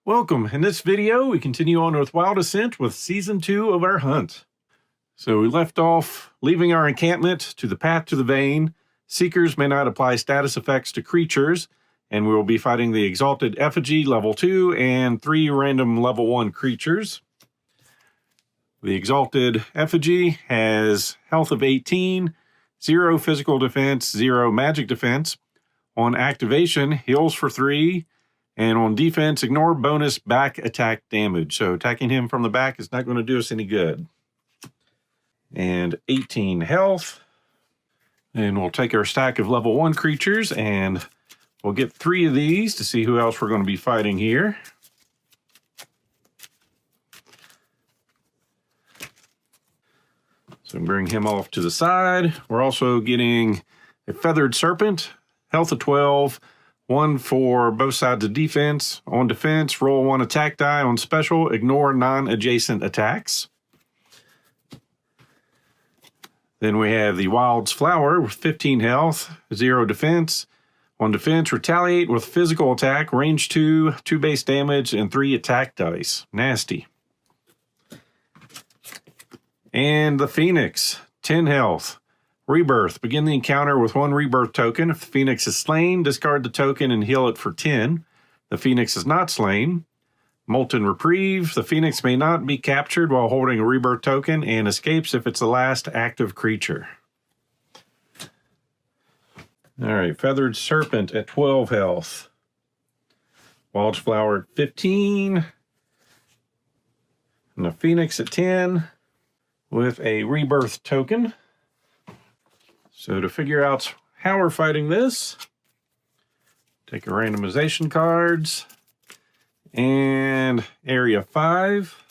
Welcome. In this video, we continue on with Wild Ascent with Season 2 of our hunt. So we left off leaving our encampment to the path to the vein. Seekers may not apply status effects to creatures, and we will be fighting the Exalted Effigy level 2 and 3 random level 1 creatures. The Exalted Effigy has health of 18, 0 physical defense, 0 magic defense. On activation, heals for 3. And on defense, ignore bonus back attack damage. So attacking him from the back is not going to do us any good. And 18 health. And we'll take our stack of level 1 creatures and we'll get 3 of these to see who else we're going to be fighting here. So bring him off to the side. We're also getting a Feathered Serpent, health of 12. 1 for both sides of defense. On defense, roll 1 attack die. On special, ignore non-adjacent attacks. Then we have the Wild's Flower with 15 health, 0 defense. On defense, retaliate with physical attack, range 2, 2 base damage, and 3 attack dice. Nasty. And the Phoenix, 10 health. Rebirth. Begin the encounter with 1 rebirth token. If the Phoenix is slain, discard the token and heal it for 10. The Phoenix is not slain. Molten Reprieve. The Phoenix may not be captured while holding a rebirth token and escapes if it's the last active creature. Alright, Feathered Serpent at 12 health. Wild's Flower at 15. And the Phoenix at 10 with a rebirth token. So to figure out how we're fighting this, take our randomization cards and area 5.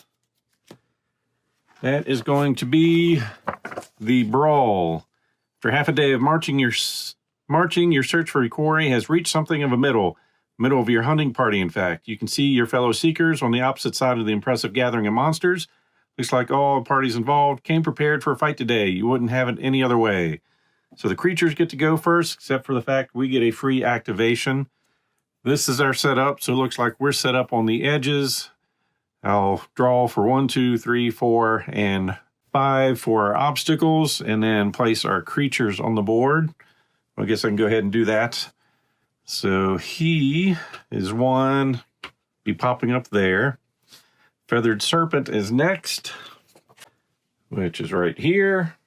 That is going to be the Brawl. After half a day of marching, your search for a quarry has reached something of a middle of your hunting party, in fact. You can see your fellow seekers on the opposite side of the impressive gathering of monsters. Looks like all parties involved came prepared for a fight today. You wouldn't have it any other way. So the creatures get to go first, except for the fact we get a free activation. This is our setup, so it looks like we're set up on the edges. I'll draw for 1, 2, 3, 4, and 5 for our obstacles, and then place our creatures on the board. I guess I can go ahead and do that. So he is one, be popping up there. Feathered Serpent is next, which is right here.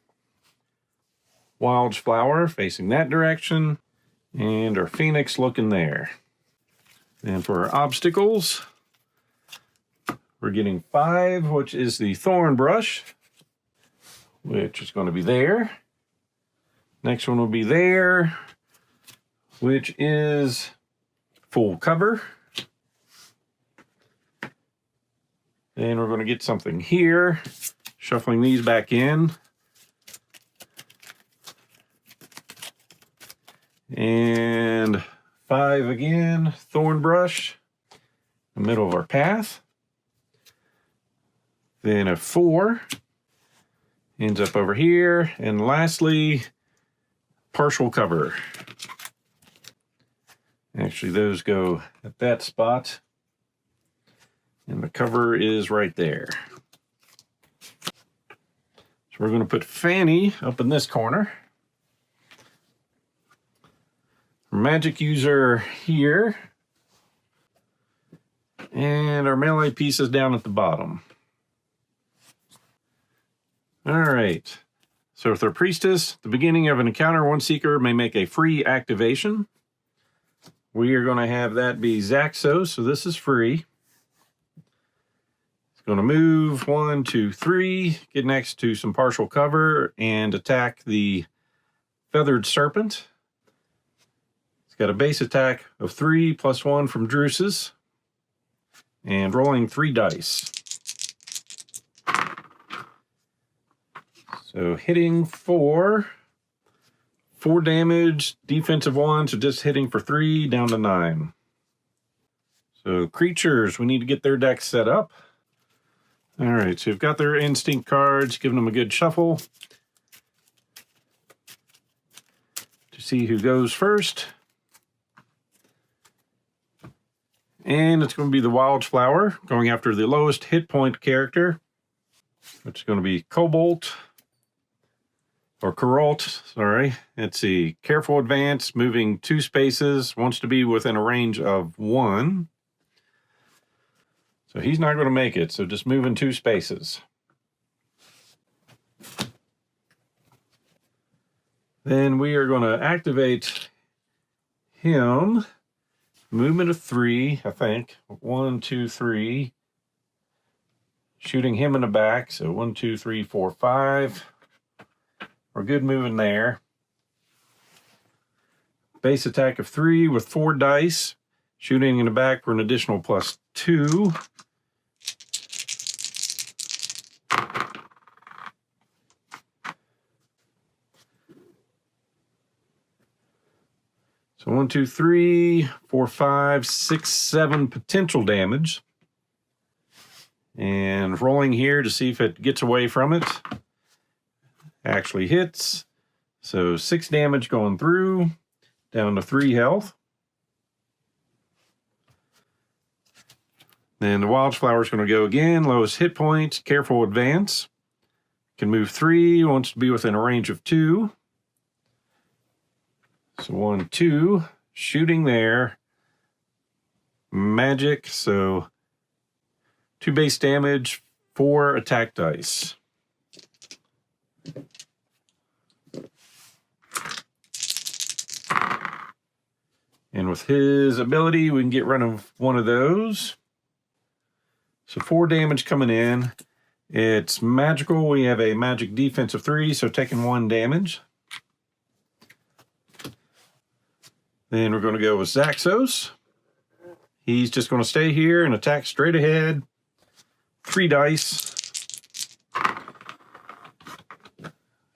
Wild's Flower facing that direction, and our Phoenix looking there. And for our obstacles, we're getting 5, which is the Thorn Brush, which is going to be there. Next one will be there, which is full cover. Then we're going to get something here, shuffling these back in. And 5 again, Thorn Brush, the middle of our path. Then a 4 ends up over here. And lastly, partial cover. Actually, those go at that spot. And the cover is right there. So we're going to put Fanny up in this corner. Magic user here, and our melee pieces down at the bottom. All right, so with our priestess, at the beginning of an encounter, 1 seeker may make a free activation. We are going to have that be Zaxo, so this is free. It's going to move 1, 2, 3, get next to some partial cover, and attack the Feathered Serpent. Got a base attack of 3 plus 1 from Druce's. And rolling 3 dice. So hitting for 4 damage, defensive 1, so just hitting for 3, down to 9. So creatures, we need to get their decks set up. All right, so you've got their instinct cards, giving them a good shuffle to see who goes first. And it's going to be the Wildflower, going after the lowest hit point character, which is going to be Cobalt. Or Coralt, sorry. Let's see. Careful advance, moving 2 spaces, wants to be within a range of 1. So he's not going to make it, so just moving 2 spaces. Then we are going to activate him. Movement of 3, I think. 1, 2, 3. Shooting him in the back, so 1, 2, 3, 4, 5. We're good moving there. Base attack of 3 with 4 dice. Shooting in the back for an additional +2. So 1, 2, 3, 4, 5, 6, 7 potential damage. And rolling here to see if it gets away from it. Actually hits. So 6 damage going through, down to 3 health. Then the Wildflower is going to go again, lowest hit points, careful advance. Can move 3, wants to be within a range of 2. So 1, 2, shooting there. Magic, so 2 base damage, 4 attack dice. And with his ability, we can get rid of one of those. So 4 damage coming in. It's magical. We have a magic defense of 3, so taking 1 damage. Then we're going to go with Zaxos. He's just going to stay here and attack straight ahead. 3 dice.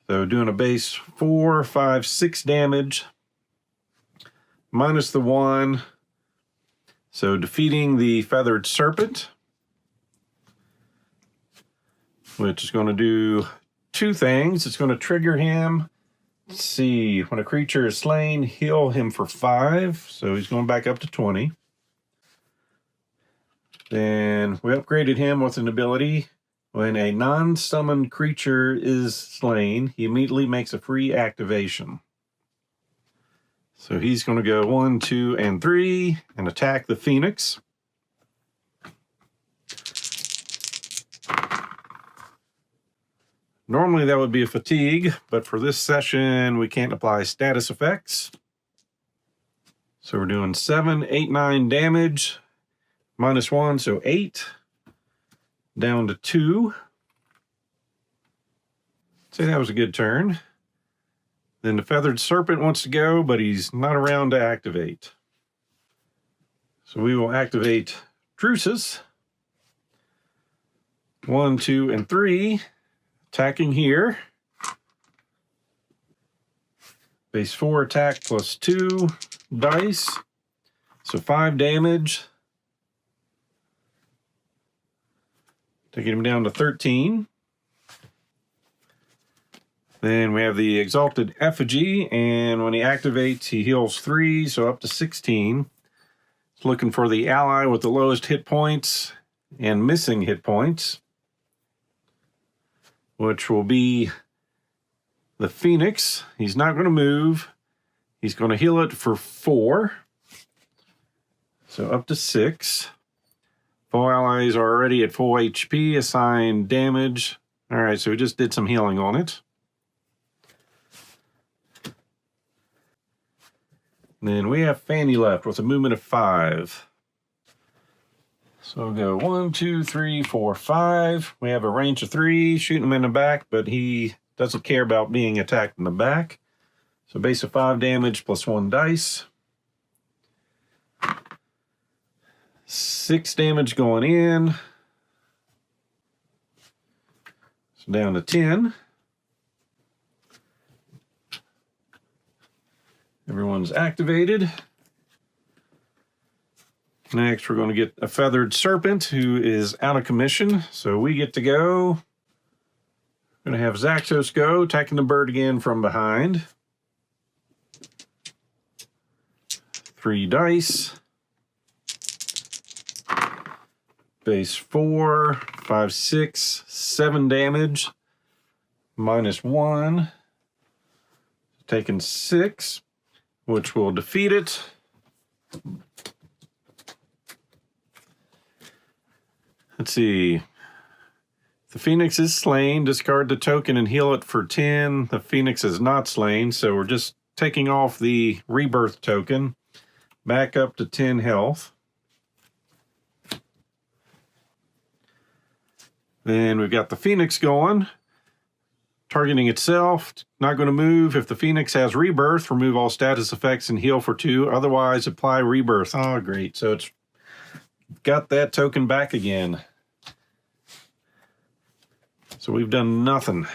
So doing a base 4, 5, 6 damage. Minus the 1. So defeating the Feathered Serpent, which is going to do 2 things. It's going to trigger him. Let's see. When a creature is slain, heal him for 5. So he's going back up to 20. Then we upgraded him with an ability. When a non-summoned creature is slain, he immediately makes a free activation. So he's going to go 1, 2, and 3 and attack the Phoenix. Normally that would be a fatigue, but for this session we can't apply status effects. So we're doing 7, 8, 9 damage. Minus 1, so 8. Down to 2. Say that was a good turn. Then the Feathered Serpent wants to go, but he's not around to activate. So we will activate Drusus. 1, 2, and 3. Attacking here. Base 4 attack plus 2 dice. So 5 damage. Taking him down to 13. Then we have the Exalted Effigy, and when he activates, he heals 3, so up to 16. It's looking for the ally with the lowest hit points and missing hit points, which will be the Phoenix. He's not going to move. He's going to heal it for 4, so up to 6. 4 allies are already at full HP, assign damage. All right, so we just did some healing on it. Then we have Fanny left with a movement of 5. So we'll go 1, 2, 3, 4, 5. We have a range of 3, shooting him in the back, but he doesn't care about being attacked in the back. So base of 5 damage plus 1 dice. 6 damage going in. So down to 10. Everyone's activated. Next, we're going to get a Feathered Serpent who is out of commission. So we get to go. We're going to have Zaxos go, attacking the bird again from behind. 3 dice. Base 4, 5, 6, 7 damage. -1. Taking 6, which will defeat it. Let's see. The Phoenix is slain. Discard the token and heal it for 10. The Phoenix is not slain, so we're just taking off the rebirth token. Back up to 10 health. Then we've got the Phoenix going. Targeting itself. Not going to move. If the Phoenix has rebirth, remove all status effects and heal for 2. Otherwise, apply rebirth. Oh, great. So it's got that token back again. So we've done nothing.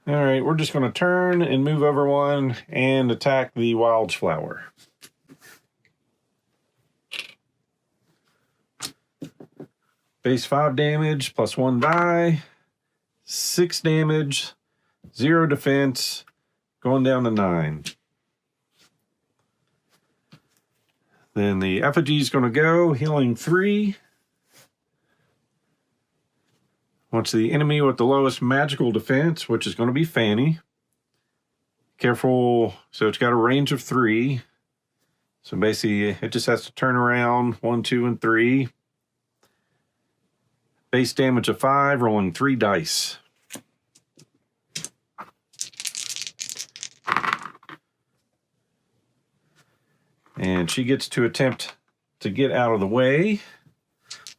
All right, we're just going to turn and move over 1 and attack the wildflower. Base 5 damage, +1 die, 6 damage, 0 defense, going down to 9. Then the effigy's going to go, healing 3. Wants the enemy with the lowest magical defense, which is going to be Fanny. Careful, so it's got a range of 3. So basically, it just has to turn around 1, 2, and 3. Base damage of 5, rolling 3 dice. And she gets to attempt to get out of the way.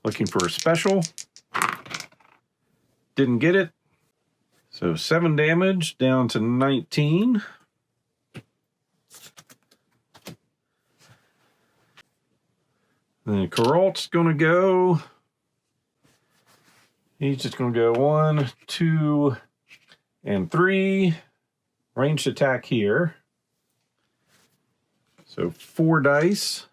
Looking for a special. Didn't get it. So 7 damage down to 19. Then Coralt's going to go. He's just going to go 1, 2, and 3. Ranged attack here. So 4 dice.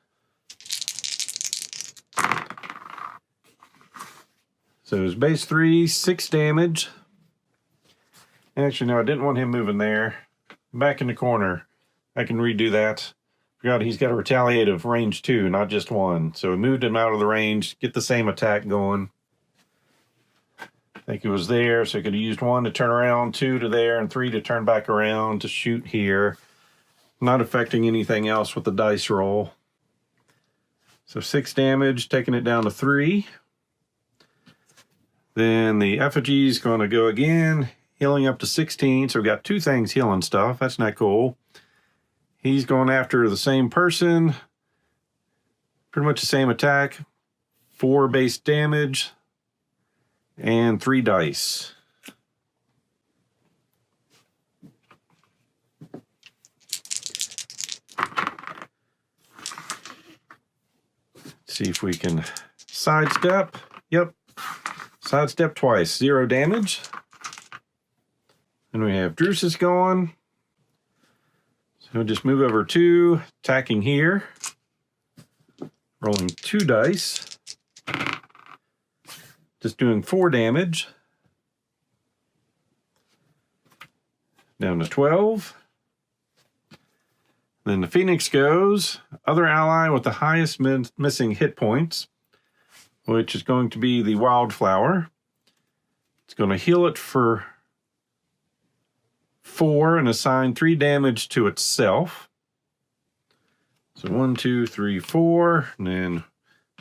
So his base 3, 6 damage. Actually, no, I didn't want him moving there. Back in the corner. I can redo that. Forgot he's got a retaliative range 2, not just 1. So we moved him out of the range, get the same attack going. I think it was there, so I could have used 1 to turn around, 2 to there, and 3 to turn back around to shoot here. Not affecting anything else with the dice roll. So 6 damage, taking it down to 3. Then the effigy's going to go again, healing up to 16. So we've got 2 things healing stuff. That's not cool. He's going after the same person. Pretty much the same attack. 4 base damage. And 3 dice. Let's see if we can sidestep. Yep. Sidestep twice. 0 damage. And we have Drusus going. So we'll just move over 2, attacking here. Rolling 2 dice. Just doing 4 damage. Down to 12. Then the Phoenix goes. Other ally with the highest missing hit points, which is going to be the wildflower. It's going to heal it for 4 and assign 3 damage to itself. So 1, 2, 3, 4, and then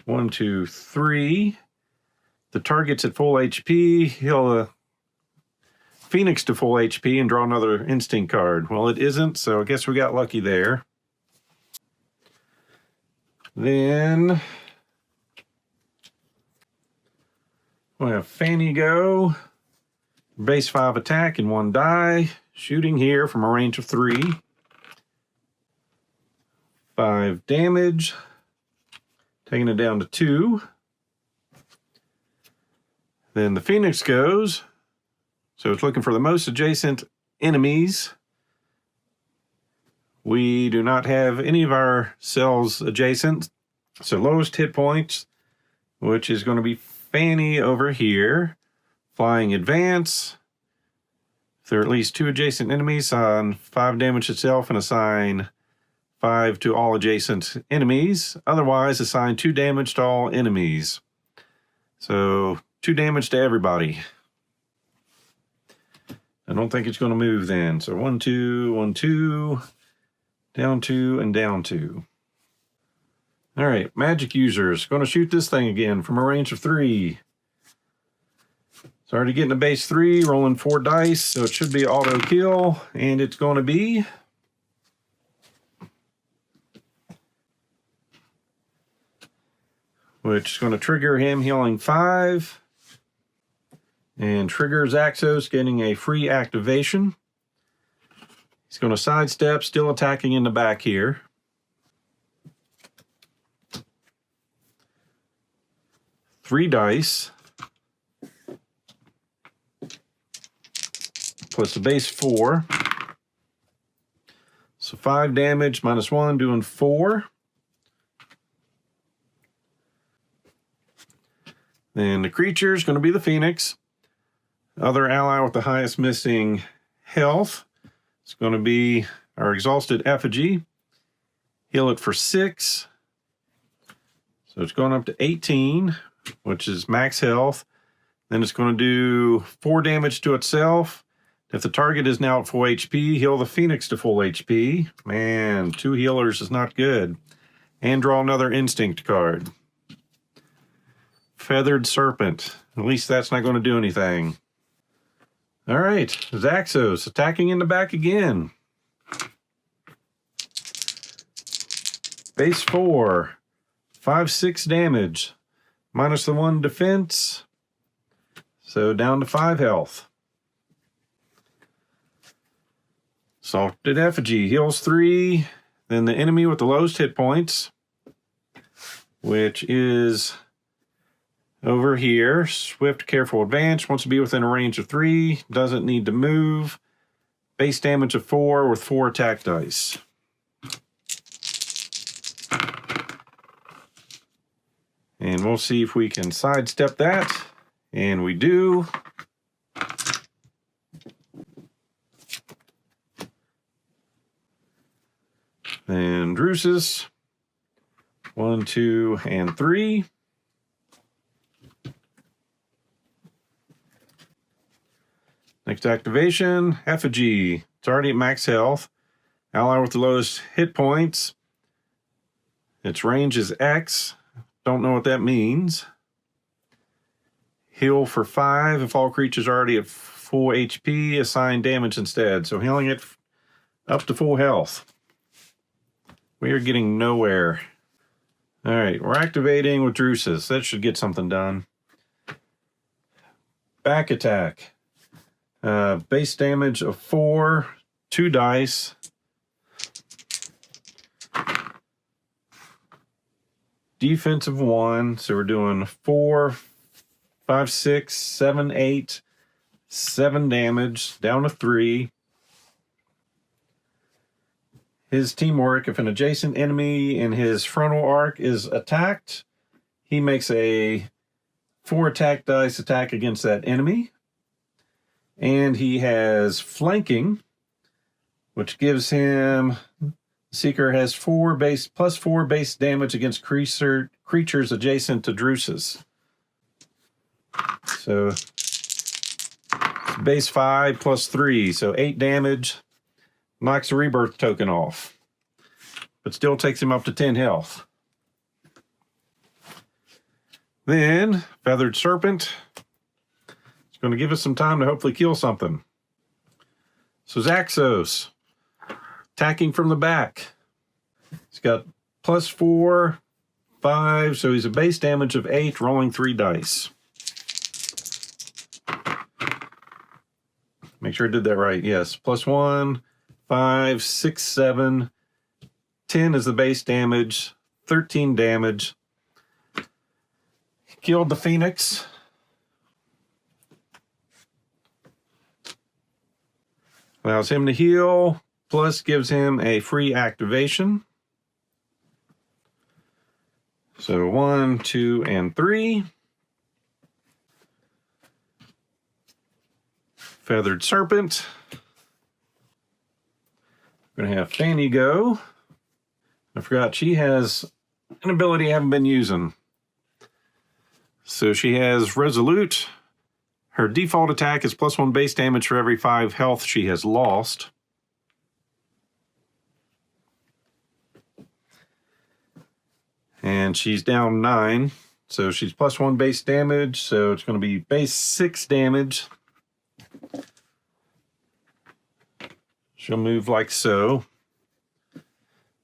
1, 2, 3. The target's at full HP. Heal the Phoenix to full HP and draw another instinct card. Well, it isn't, so I guess we got lucky there. Then we'll have Fanny go. Base 5 attack and 1 die. Shooting here from a range of 3. 5 damage. Taking it down to 2. Then the Phoenix goes. So it's looking for the most adjacent enemies. We do not have any of our cells adjacent. So lowest hit points, which is going to be Fanny over here. Flying advance. If there are at least 2 adjacent enemies, on 5 damage itself and assign 5 to all adjacent enemies. Otherwise, assign 2 damage to all enemies. So 2 damage to everybody. I don't think it's going to move then. So 1, 2, 1, 2, down 2, and down 2. All right, magic users. Going to shoot this thing again from a range of 3. It's already getting a base 3, rolling 4 dice, so it should be auto kill, and it's going to be which is going to trigger him healing 5, and triggers Axos getting a free activation. He's going to sidestep, still attacking in the back here. Three dice, plus a base 4. So 5 damage, minus 1, doing 4. Then the creature is going to be the Phoenix. Other ally with the highest missing health. It's going to be our Exhausted Effigy. Heal it for 6. So it's going up to 18, which is max health. Then it's going to do 4 damage to itself. If the target is now at full HP, heal the Phoenix to full HP. Man, 2 healers is not good. And draw another Instinct card. Feathered Serpent. At least that's not going to do anything. All right, Zaxos attacking in the back again. Base 4. 5, 6 damage. Minus the 1 defense. So down to 5 health. Exalted Effigy heals 3. Then the enemy with the lowest hit points, which is over here. Swift, careful advance. Wants to be within a range of 3. Doesn't need to move. Base damage of 4 with 4 attack dice. And we'll see if we can sidestep that. And we do. And Drusus. 1, 2, and 3. Next activation, Effigy. It's already at max health. Ally with the lowest hit points. Its range is X. Don't know what that means. Heal for 5. If all creatures are already at full HP, assign damage instead. So healing it up to full health. We are getting nowhere. All right, we're activating with Drusus. That should get something done. Back attack. Base damage of 4, 2 dice. Defense of 1. So we're doing 4, 5, 6, 7, 8, 7 damage, down to 3. His teamwork, if an adjacent enemy in his frontal arc is attacked, he makes a 4 attack dice attack against that enemy. And he has flanking, which gives him, Seeker has 4 base, plus 4 base damage against creatures adjacent to Drusus. So base 5 plus 3, so 8 damage. Knocks the rebirth token off, but still takes him up to 10 health. Then, Feathered Serpent. It's going to give us some time to hopefully kill something. So Zaxos, attacking from the back. He's got plus 4, 5, so he's a base damage of 8, rolling 3 dice. Make sure I did that right. Yes, plus 1, 5, 6, 7, 10 is the base damage, 13 damage. Killed the Phoenix. Allows him to heal, plus gives him a free activation. So 1, 2, and 3. Feathered Serpent. We're going to have Fanny go. I forgot she has an ability I haven't been using. So she has Resolute. Her default attack is +1 base damage for every 5 health she has lost. And she's down 9. So she's +1 base damage. So it's going to be base 6 damage. She'll move like so.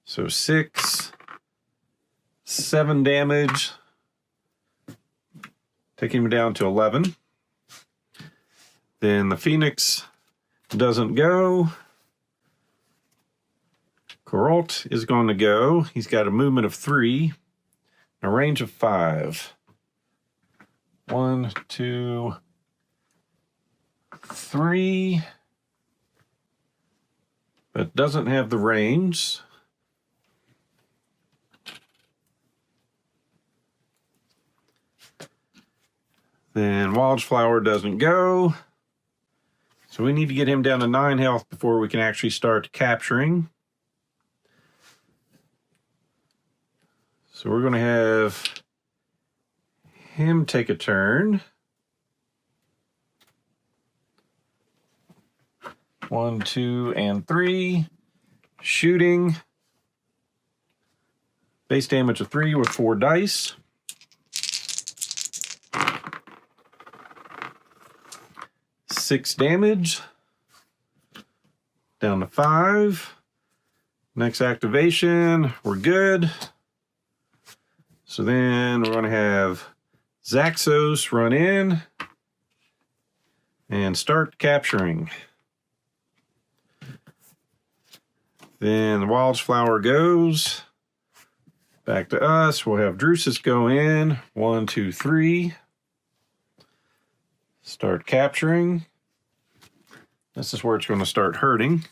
So 6, 7 damage. Taking him down to 11. Then the Phoenix doesn't go. Coralt is going to go. He's got a movement of 3, a range of 5. 1, 2, 3. But doesn't have the range. Then Wildflower doesn't go. So we need to get him down to 9 health before we can actually start capturing. So we're going to have him take a turn. 1, 2, and 3. Shooting. Base damage of 3 with 4 dice. Six damage. Down to 5. Next activation, we're good. So then we're going to have Zaxos run in and start capturing. Then the Wildflower goes back to us. We'll have Drusus go in. 1, 2, 3. Start capturing. This is where it's going to start hurting.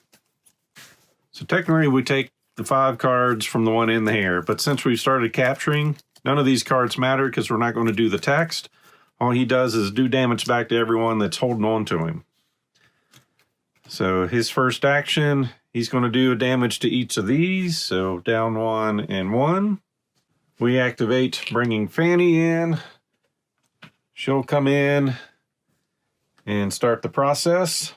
So technically we take the 5 cards from the one in there, but since we've started capturing, none of these cards matter because we're not going to do the text. All he does is do damage back to everyone that's holding on to him. So his first action, he's going to do damage to each of these. So down 1 and 1. We activate bringing Fanny in. She'll come in and start the process.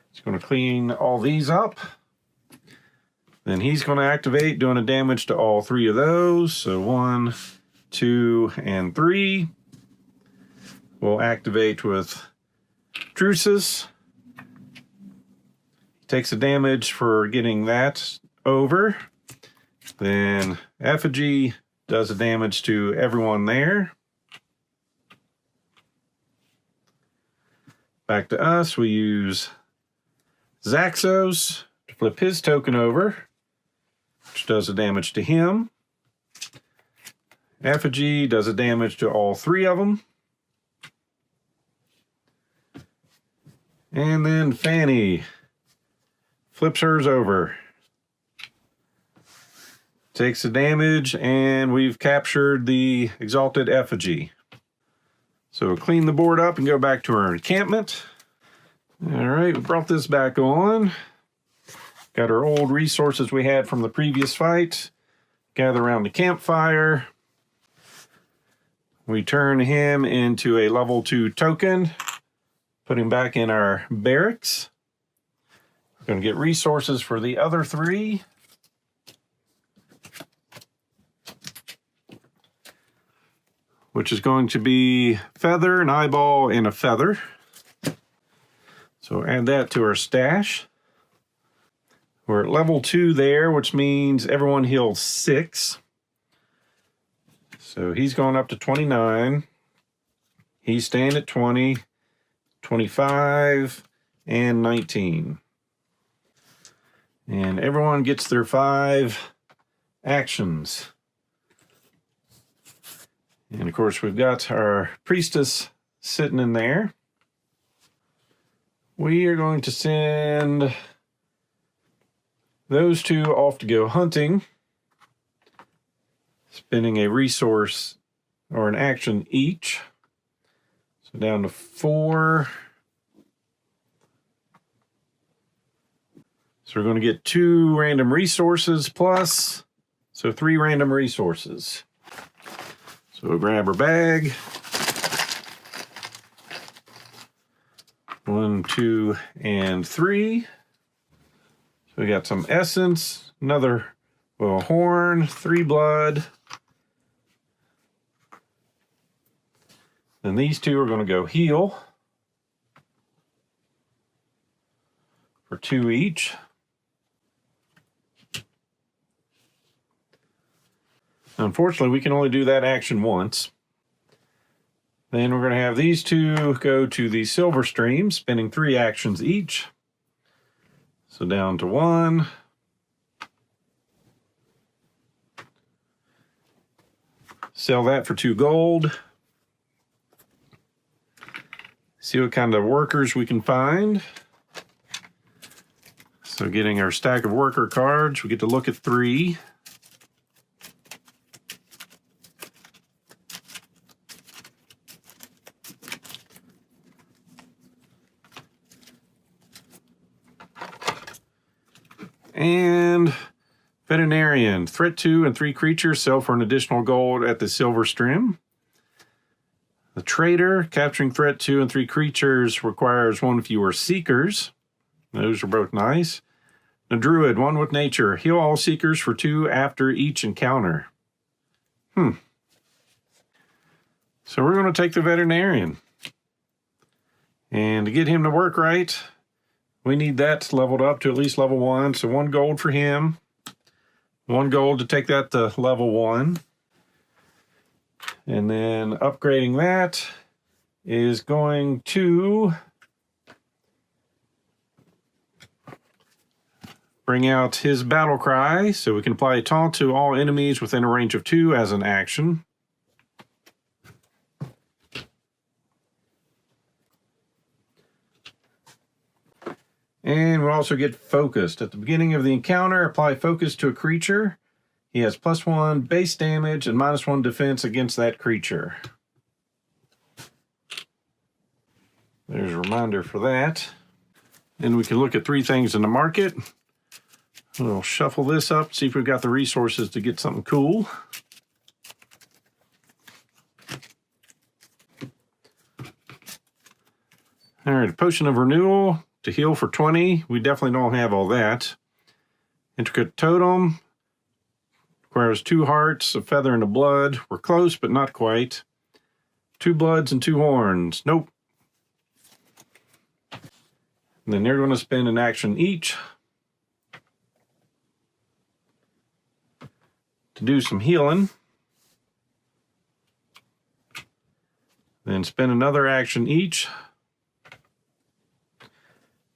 He's going to clean all these up. Then he's going to activate, doing a damage to all 3 of those. So 1, 2, and 3. We'll activate with Drusus. Takes a damage for getting that over. Then Effigy does a damage to everyone there. Back to us, we use Zaxos to flip his token over, which does a damage to him. Effigy does a damage to all 3 of them. And then Fanny flips hers over. Takes the damage, and we've captured the Exalted Effigy. So we'll clean the board up and go back to our encampment. All right, we brought this back on. Got our old resources we had from the previous fight. Gather around the campfire. We turn him into a level 2 token. Put him back in our barracks. We're going to get resources for the other 3. Which is going to be feather, an eyeball, and a feather. So add that to our stash. We're at level 2 there, which means everyone heals 6. So he's going up to 29. He's staying at 20, 25, and 19. And everyone gets their 5 actions. And of course, we've got our priestess sitting in there. We are going to send those 2 off to go hunting, spending a resource or an action each. So down to 4. So we're going to get 2 random resources plus, so 3 random resources. So we'll grab our bag. 1, 2, and 3. So we got some essence, another horn, 3 blood. Then these 2 are going to go heal for 2 each. Unfortunately, we can only do that action once. Then we're going to have these 2 go to the silver stream, spending 3 actions each. So down to 1. Sell that for 2 gold. See what kind of workers we can find. So getting our stack of worker cards, we get to look at 3. And veterinarian, threat 2 and 3 creatures, sell for an additional gold at the silver stream. The trader, capturing threat 2 and 3 creatures requires 1 fewer seekers. Those are both nice. The druid, 1 with nature, heal all seekers for 2 after each encounter. So we're going to take the veterinarian. And to get him to work right, we need that leveled up to at least level 1. So 1 gold for him. 1 gold to take that to level 1. And then upgrading that is going to bring out his battle cry. So we can apply a taunt to all enemies within a range of 2 as an action. And we'll also get focused. At the beginning of the encounter, apply focus to a creature. He has +1 base damage and -1 defense against that creature. There's a reminder for that. Then we can look at 3 things in the market. We'll shuffle this up, see if we've got the resources to get something cool. All right, a potion of renewal. To heal for 20, we definitely don't have all that. Intricate totem requires 2 hearts, a feather, and a blood. We're close, but not quite. 2 bloods and 2 horns. Nope. And then they're going to spend an action each to do some healing. Then spend another action each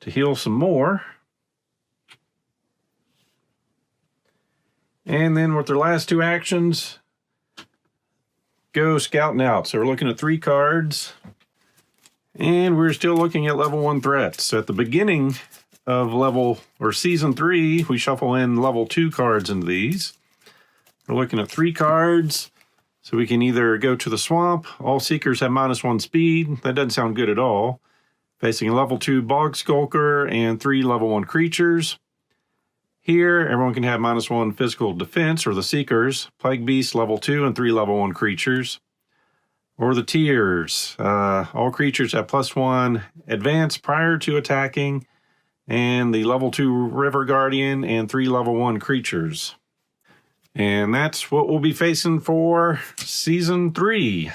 to heal some more. And then with their last 2 actions, go scouting out. So we're looking at 3 cards. And we're still looking at level 1 threats. So at the beginning of season 3, we shuffle in level 2 cards into these. We're looking at 3 cards. So we can either go to the swamp. All seekers have -1 speed. That doesn't sound good at all. Facing a level 2 bog skulker and 3 level 1 creatures. Here, everyone can have -1 physical defense, or the seekers. Plague beast level 2 and 3 level 1 creatures. Or the tiers. All creatures have +1 advance prior to attacking. And the level 2 river guardian and 3 level 1 creatures. And that's what we'll be facing for season 3.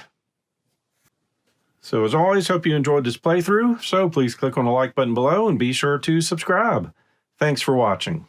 So as always, hope you enjoyed this playthrough. So please click on the like button below and be sure to subscribe. Thanks for watching.